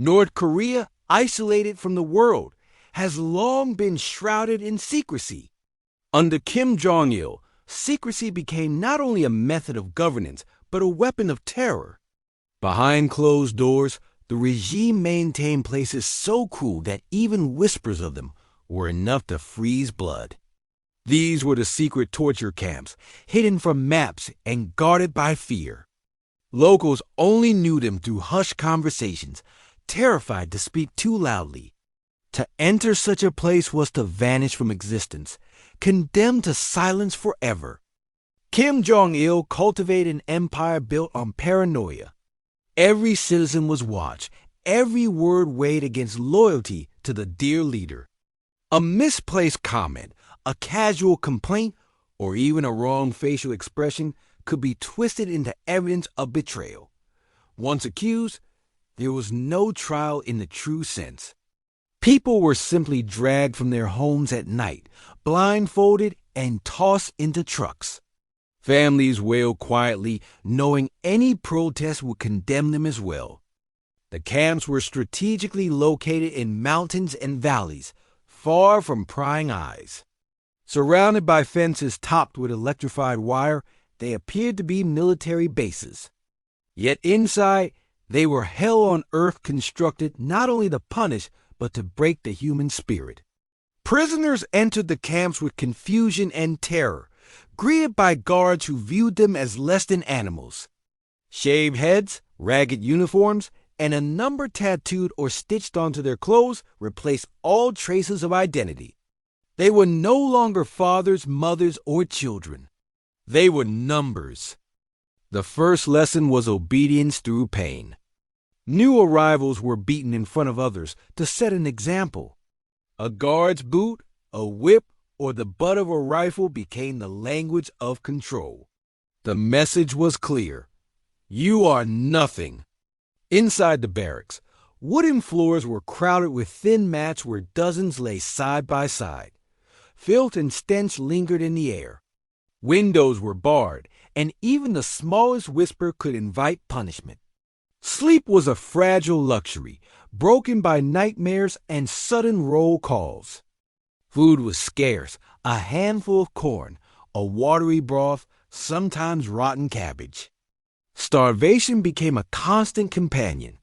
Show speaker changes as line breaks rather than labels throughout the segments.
North Korea, isolated from the world, has long been shrouded in secrecy. Under Kim Jong-il, secrecy became not only a method of governance, but a weapon of terror. Behind closed doors, the regime maintained places so cruel that even whispers of them were enough to freeze blood. These were the secret torture camps, hidden from maps and guarded by fear. Locals only knew them through hushed conversations, terrified to speak too loudly. To enter such a place was to vanish from existence, condemned to silence forever. Kim Jong-il cultivated an empire built on paranoia. Every citizen was watched, every word weighed against loyalty to the dear leader. A misplaced comment, a casual complaint, or even a wrong facial expression could be twisted into evidence of betrayal. Once accused, there was no trial in the true sense. People were simply dragged from their homes at night, blindfolded and tossed into trucks. Families wailed quietly, knowing any protest would condemn them as well. The camps were strategically located in mountains and valleys, far from prying eyes. Surrounded by fences topped with electrified wire, they appeared to be military bases. Yet inside, they were hell on earth constructed not only to punish, but to break the human spirit. Prisoners entered the camps with confusion and terror, greeted by guards who viewed them as less than animals. Shaved heads, ragged uniforms, and a number tattooed or stitched onto their clothes replaced all traces of identity. They were no longer fathers, mothers, or children. They were numbers. The first lesson was obedience through pain. New arrivals were beaten in front of others to set an example. A guard's boot, a whip, or the butt of a rifle became the language of control. The message was clear. You are nothing. Inside the barracks, wooden floors were crowded with thin mats where dozens lay side by side. Filth and stench lingered in the air. Windows were barred, and even the smallest whisper could invite punishment. Sleep was a fragile luxury, broken by nightmares and sudden roll calls. Food was scarce, a handful of corn, a watery broth, sometimes rotten cabbage. Starvation became a constant companion,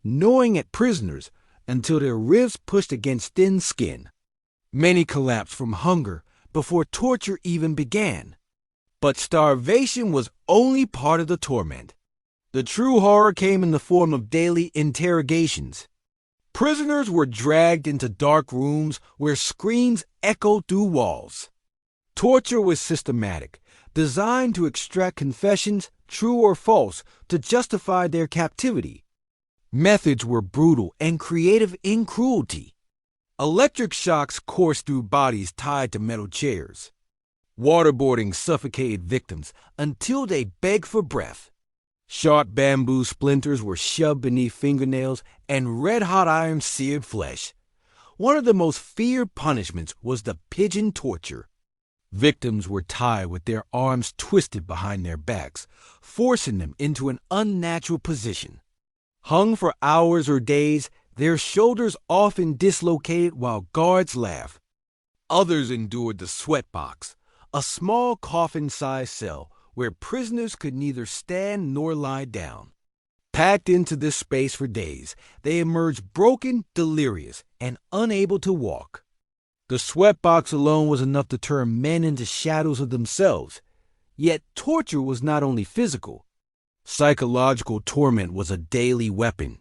gnawing at prisoners until their ribs pushed against thin skin. Many collapsed from hunger before torture even began. But starvation was only part of the torment. The true horror came in the form of daily interrogations. Prisoners were dragged into dark rooms where screams echoed through walls. Torture was systematic, designed to extract confessions, true or false, to justify their captivity. Methods were brutal and creative in cruelty. Electric shocks coursed through bodies tied to metal chairs. Waterboarding suffocated victims until they begged for breath. Sharp bamboo splinters were shoved beneath fingernails, and red-hot iron seared flesh. One of the most feared punishments was the pigeon torture. Victims were tied with their arms twisted behind their backs, forcing them into an unnatural position. Hung for hours or days, their shoulders often dislocated while guards laughed. Others endured the sweat box, a small coffin-sized cell where prisoners could neither stand nor lie down. Packed into this space for days, they emerged broken, delirious, and unable to walk. The sweatbox alone was enough to turn men into shadows of themselves. Yet torture was not only physical. Psychological torment was a daily weapon.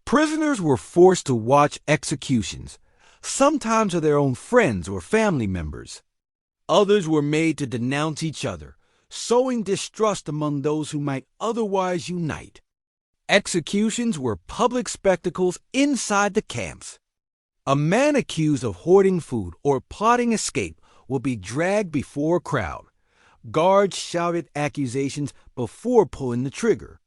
Prisoners were forced to watch executions, sometimes of their own friends or family members. Others were made to denounce each other, sowing distrust among those who might otherwise unite. Executions were public spectacles inside the camps. A man accused of hoarding food or plotting escape would be dragged before a crowd. Guards shouted accusations before pulling the trigger.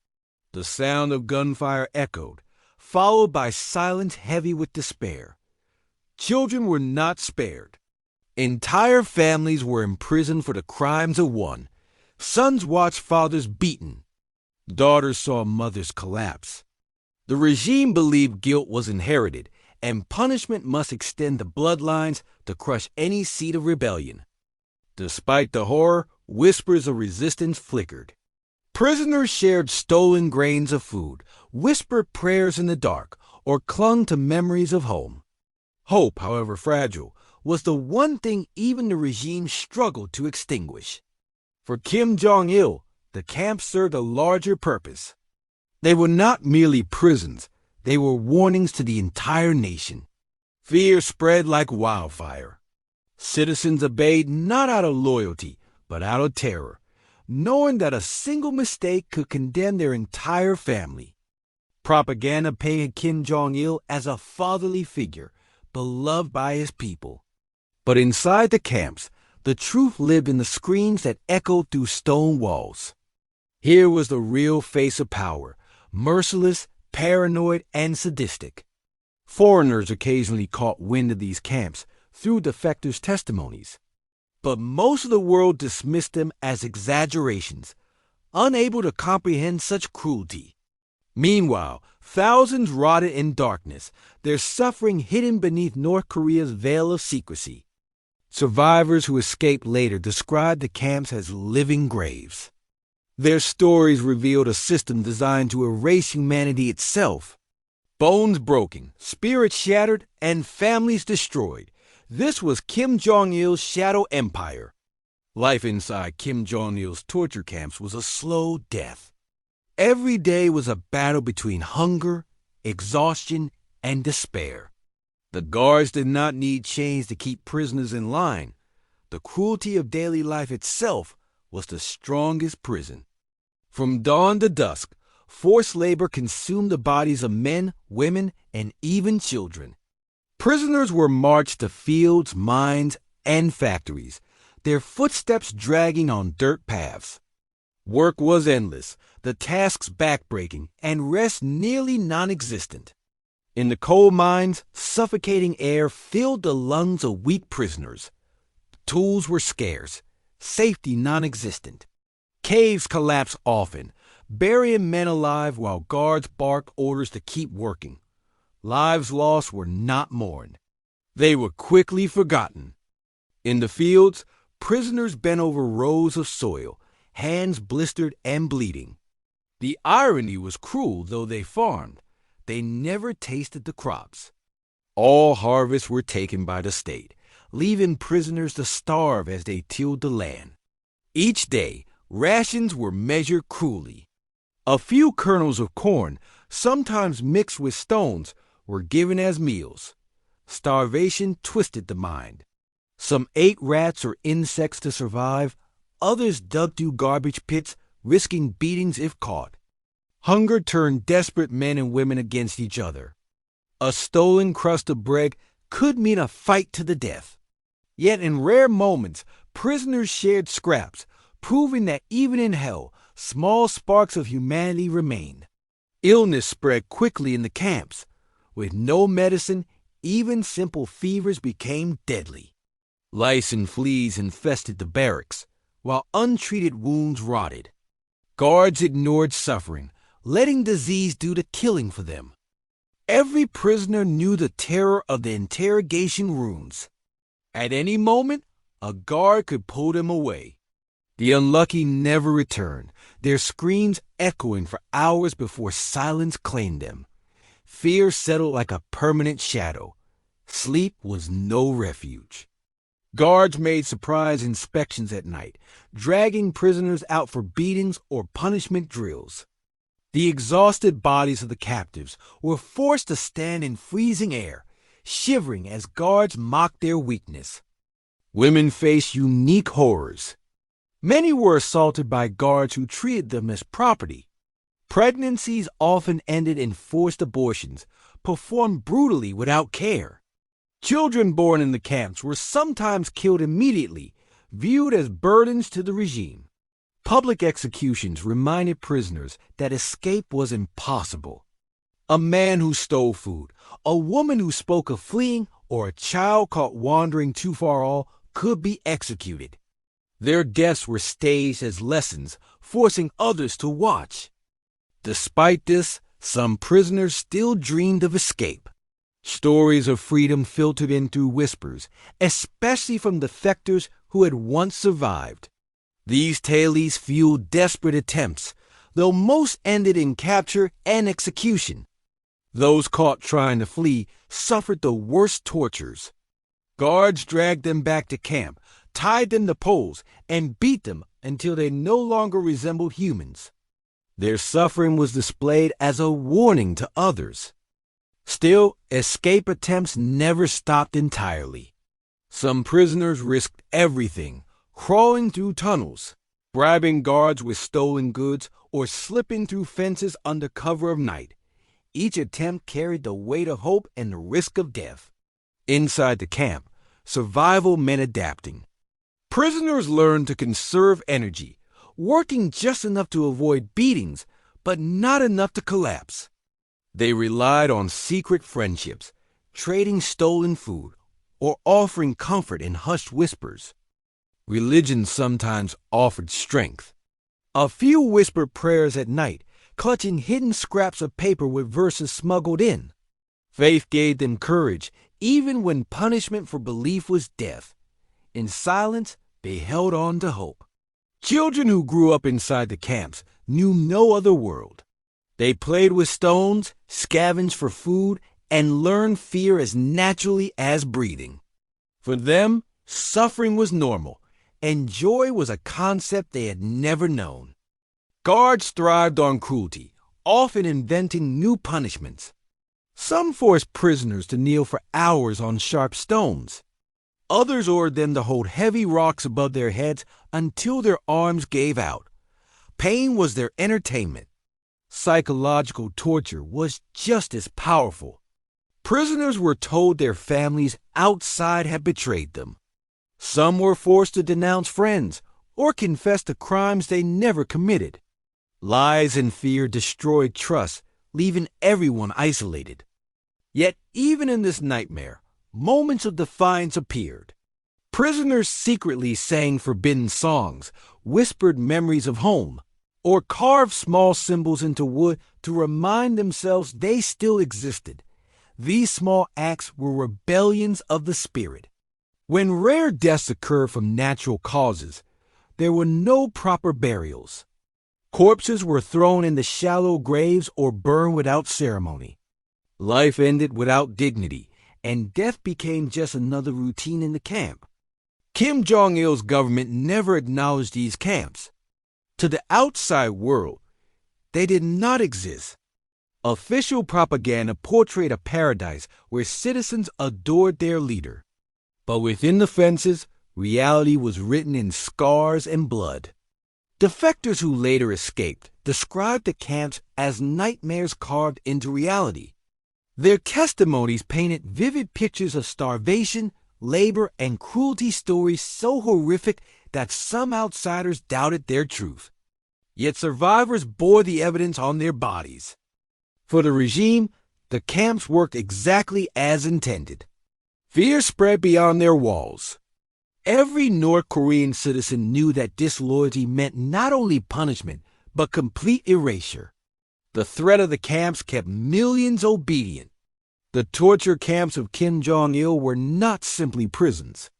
The sound of gunfire echoed, followed by silence heavy with despair. Children were not spared. Entire families were imprisoned for the crimes of one. Sons watched fathers beaten. Daughters saw mothers collapse. The regime believed guilt was inherited, and punishment must extend the bloodlines to crush any seed of rebellion. Despite the horror, whispers of resistance flickered. Prisoners shared stolen grains of food, whispered prayers in the dark, or clung to memories of home. Hope, however fragile, was the one thing even the regime struggled to extinguish. For Kim Jong-il, the camps served a larger purpose. They were not merely prisons, they were warnings to the entire nation. Fear spread like wildfire. Citizens obeyed not out of loyalty, but out of terror, knowing that a single mistake could condemn their entire family. Propaganda painted Kim Jong-il as a fatherly figure, beloved by his people. But inside the camps, the truth lived in the screams that echoed through stone walls. Here was the real face of power, merciless, paranoid, and sadistic. Foreigners occasionally caught wind of these camps through defectors' testimonies, but most of the world dismissed them as exaggerations, unable to comprehend such cruelty. Meanwhile, thousands rotted in darkness, their suffering hidden beneath North Korea's veil of secrecy. Survivors who escaped later described the camps as living graves. Their stories revealed a system designed to erase humanity itself. Bones broken, spirits shattered, and families destroyed. This was Kim Jong-il's shadow empire. Life inside Kim Jong-il's torture camps was a slow death. Every day was a battle between hunger, exhaustion, and despair. The guards did not need chains to keep prisoners in line. The cruelty of daily life itself was the strongest prison. From dawn to dusk, forced labor consumed the bodies of men, women, and even children. Prisoners were marched to fields, mines, and factories, their footsteps dragging on dirt paths. Work was endless, the tasks backbreaking, and rest nearly non-existent. In the coal mines, suffocating air filled the lungs of weak prisoners. Tools were scarce, safety non-existent. Caves collapsed often, burying men alive while guards barked orders to keep working. Lives lost were not mourned. They were quickly forgotten. In the fields, prisoners bent over rows of soil, hands blistered and bleeding. The irony was cruel. Though they farmed, they never tasted the crops. All harvests were taken by the state, leaving prisoners to starve as they tilled the land. Each day, rations were measured cruelly. A few kernels of corn, sometimes mixed with stones, were given as meals. Starvation twisted the mind. Some ate rats or insects to survive, others dug through garbage pits, risking beatings if caught. Hunger turned desperate men and women against each other. A stolen crust of bread could mean a fight to the death. Yet in rare moments, prisoners shared scraps, proving that even in hell, small sparks of humanity remained. Illness spread quickly in the camps. With no medicine, even simple fevers became deadly. Lice and fleas infested the barracks, while untreated wounds rotted. Guards ignored suffering, letting disease do the killing for them. Every prisoner knew the terror of the interrogation rooms. At any moment, a guard could pull them away. The unlucky never returned, their screams echoing for hours before silence claimed them. Fear settled like a permanent shadow. Sleep was no refuge. Guards made surprise inspections at night, dragging prisoners out for beatings or punishment drills. The exhausted bodies of the captives were forced to stand in freezing air, shivering as guards mocked their weakness. Women faced unique horrors. Many were assaulted by guards who treated them as property. Pregnancies often ended in forced abortions, performed brutally without care. Children born in the camps were sometimes killed immediately, viewed as burdens to the regime. Public executions reminded prisoners that escape was impossible. A man who stole food, a woman who spoke of fleeing, or a child caught wandering too far off could be executed. Their deaths were staged as lessons, forcing others to watch. Despite this, Some prisoners still dreamed of escape. Stories of freedom filtered in through whispers, especially from defectors who had once survived. These tales fueled desperate attempts, though most ended in capture and execution. Those caught trying to flee suffered the worst tortures. Guards dragged them back to camp, tied them to poles, and beat them until they no longer resembled humans. Their suffering was displayed as a warning to others. Still, escape attempts never stopped entirely. Some prisoners risked everything, crawling through tunnels, bribing guards with stolen goods, or slipping through fences under cover of night. Each attempt carried the weight of hope and the risk of death. Inside the camp, survival meant adapting. Prisoners learned to conserve energy, working just enough to avoid beatings, but not enough to collapse. They relied on secret friendships, trading stolen food, or offering comfort in hushed whispers. Religion sometimes offered strength. A few whispered prayers at night, clutching hidden scraps of paper with verses smuggled in. Faith gave them courage, even when punishment for belief was death. In silence, they held on to hope. Children who grew up inside the camps knew no other world. They played with stones, scavenged for food, and learned fear as naturally as breathing. For them, suffering was normal, and joy was a concept they had never known. Guards thrived on cruelty, often inventing new punishments. Some forced prisoners to kneel for hours on sharp stones. Others ordered them to hold heavy rocks above their heads until their arms gave out. Pain was their entertainment. Psychological torture was just as powerful. Prisoners were told their families outside had betrayed them. Some were forced to denounce friends or confess to crimes they never committed. Lies and fear destroyed trust, leaving everyone isolated. Yet even in this nightmare, moments of defiance appeared. Prisoners secretly sang forbidden songs, whispered memories of home, or carved small symbols into wood to remind themselves they still existed. These small acts were rebellions of the spirit. When rare deaths occurred from natural causes, there were no proper burials. Corpses were thrown into shallow graves or burned without ceremony. Life ended without dignity, and death became just another routine in the camp. Kim Jong-il's government never acknowledged these camps. To the outside world, they did not exist. Official propaganda portrayed a paradise where citizens adored their leader. But within the fences, reality was written in scars and blood. Defectors who later escaped described the camps as nightmares carved into reality. Their testimonies painted vivid pictures of starvation, labor, and cruelty, stories so horrific that some outsiders doubted their truth. Yet survivors bore the evidence on their bodies. For the regime, the camps worked exactly as intended. Fear spread beyond their walls. Every North Korean citizen knew that disloyalty meant not only punishment, but complete erasure. The threat of the camps kept millions obedient. The torture camps of Kim Jong-il were not simply prisons.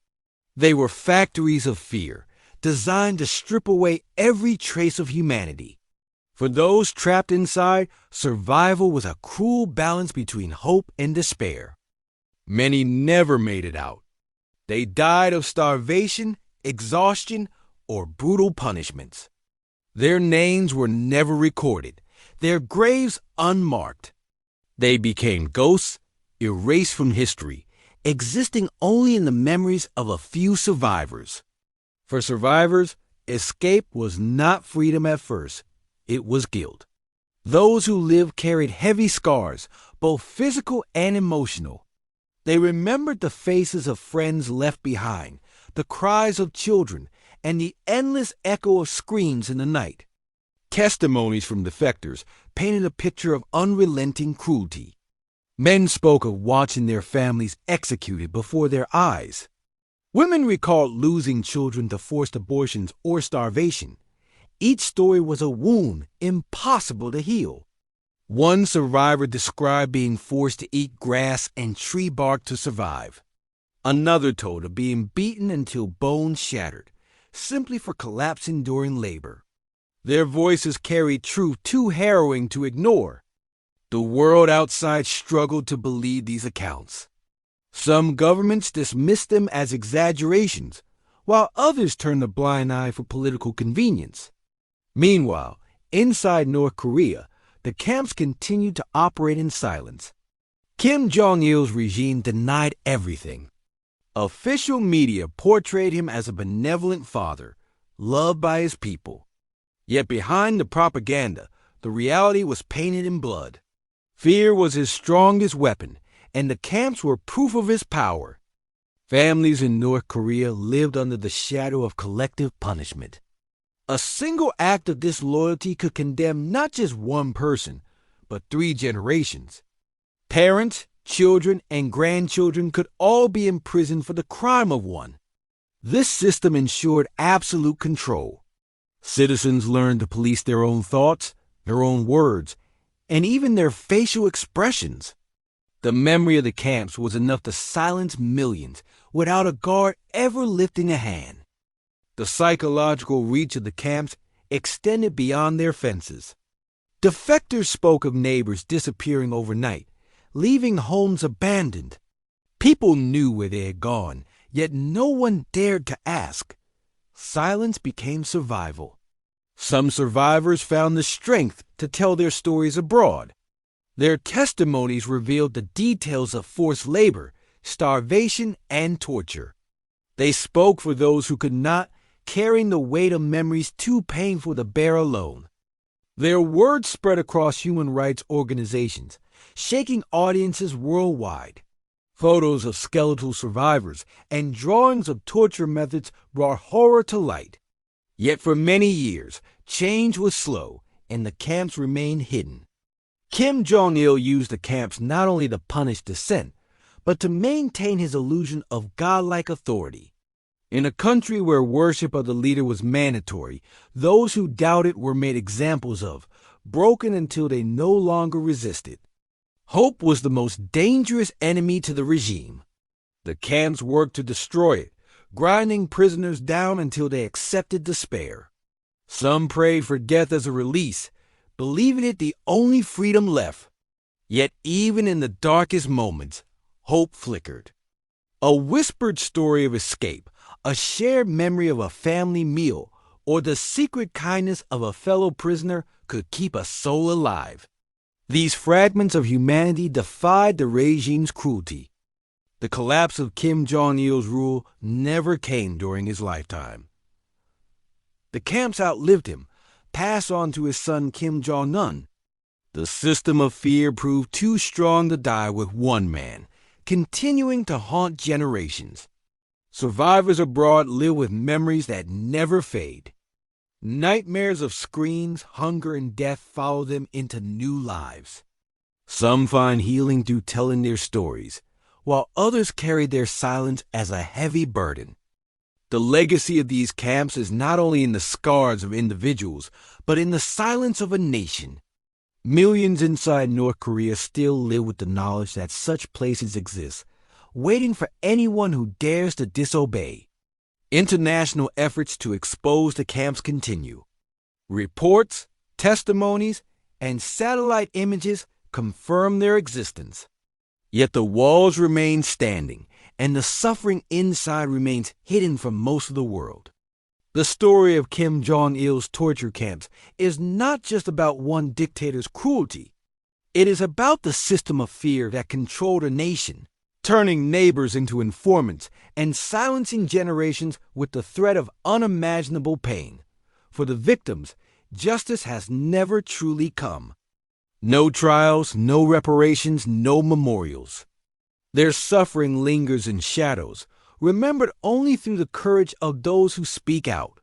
They were factories of fear, designed to strip away every trace of humanity. For those trapped inside, survival was a cruel balance between hope and despair. Many never made it out. They died of starvation, exhaustion, or brutal punishments. Their names were never recorded, their graves unmarked. They became ghosts, erased from history, existing only in the memories of a few survivors. For survivors, escape was not freedom at first, it was guilt. Those who lived carried heavy scars, both physical and emotional. They remembered the faces of friends left behind, the cries of children, and the endless echo of screams in the night. Testimonies from defectors painted a picture of unrelenting cruelty. Men spoke of watching their families executed before their eyes. Women recalled losing children to forced abortions or starvation. Each story was a wound impossible to heal. One survivor described being forced to eat grass and tree bark to survive. Another told of being beaten until bones shattered, simply for collapsing during labor. Their voices carried truth too harrowing to ignore. The world outside struggled to believe these accounts. Some governments dismissed them as exaggerations, while others turned a blind eye for political convenience. Meanwhile, inside North Korea, the camps continued to operate in silence. Kim Jong-il's regime denied everything. Official media portrayed him as a benevolent father, loved by his people. Yet behind the propaganda, the reality was painted in blood. Fear was his strongest weapon, and the camps were proof of his power. Families in North Korea lived under the shadow of collective punishment. A single act of disloyalty could condemn not just one person, but 3 generations. Parents, children, and grandchildren could all be imprisoned for the crime of one. This system ensured absolute control. Citizens learned to police their own thoughts, their own words, and even their facial expressions. The memory of the camps was enough to silence millions without a guard ever lifting a hand. The psychological reach of the camps extended beyond their fences. Defectors spoke of neighbors disappearing overnight, leaving homes abandoned. People knew where they had gone, yet no one dared to ask. Silence became survival. Some survivors found the strength to tell their stories abroad. Their testimonies revealed the details of forced labor, starvation, and torture. They spoke for those who could not, carrying the weight of memories too painful to bear alone. Their words spread across human rights organizations, shaking audiences worldwide. Photos of skeletal survivors and drawings of torture methods brought horror to light. Yet for many years, change was slow, and the camps remained hidden. Kim Jong-il used the camps not only to punish dissent, but to maintain his illusion of godlike authority. In a country where worship of the leader was mandatory, those who doubted were made examples of, broken until they no longer resisted. Hope was the most dangerous enemy to the regime. The camps worked to destroy it, grinding prisoners down until they accepted despair. Some prayed for death as a release, believing it the only freedom left. Yet even in the darkest moments, hope flickered. A whispered story of escape, a shared memory of a family meal, or the secret kindness of a fellow prisoner could keep a soul alive. These fragments of humanity defied the regime's cruelty. The collapse of Kim Jong-il's rule never came during his lifetime. The camps outlived him, passed on to his son Kim Jong-un. The system of fear proved too strong to die with one man, continuing to haunt generations. Survivors abroad live with memories that never fade. Nightmares of screens, hunger, and death follow them into new lives. Some find healing through telling their stories, while others carry their silence as a heavy burden. The legacy of these camps is not only in the scars of individuals, but in the silence of a nation. Millions inside North Korea still live with the knowledge that such places exist, waiting for anyone who dares to disobey. International efforts to expose the camps continue. Reports, testimonies, and satellite images confirm their existence. Yet the walls remain standing, and the suffering inside remains hidden from most of the world. The story of Kim Jong-il's torture camps is not just about one dictator's cruelty. It is about the system of fear that controlled a nation, turning neighbors into informants and silencing generations with the threat of unimaginable pain. For the victims, justice has never truly come. No trials, no reparations, no memorials. Their suffering lingers in shadows, remembered only through the courage of those who speak out.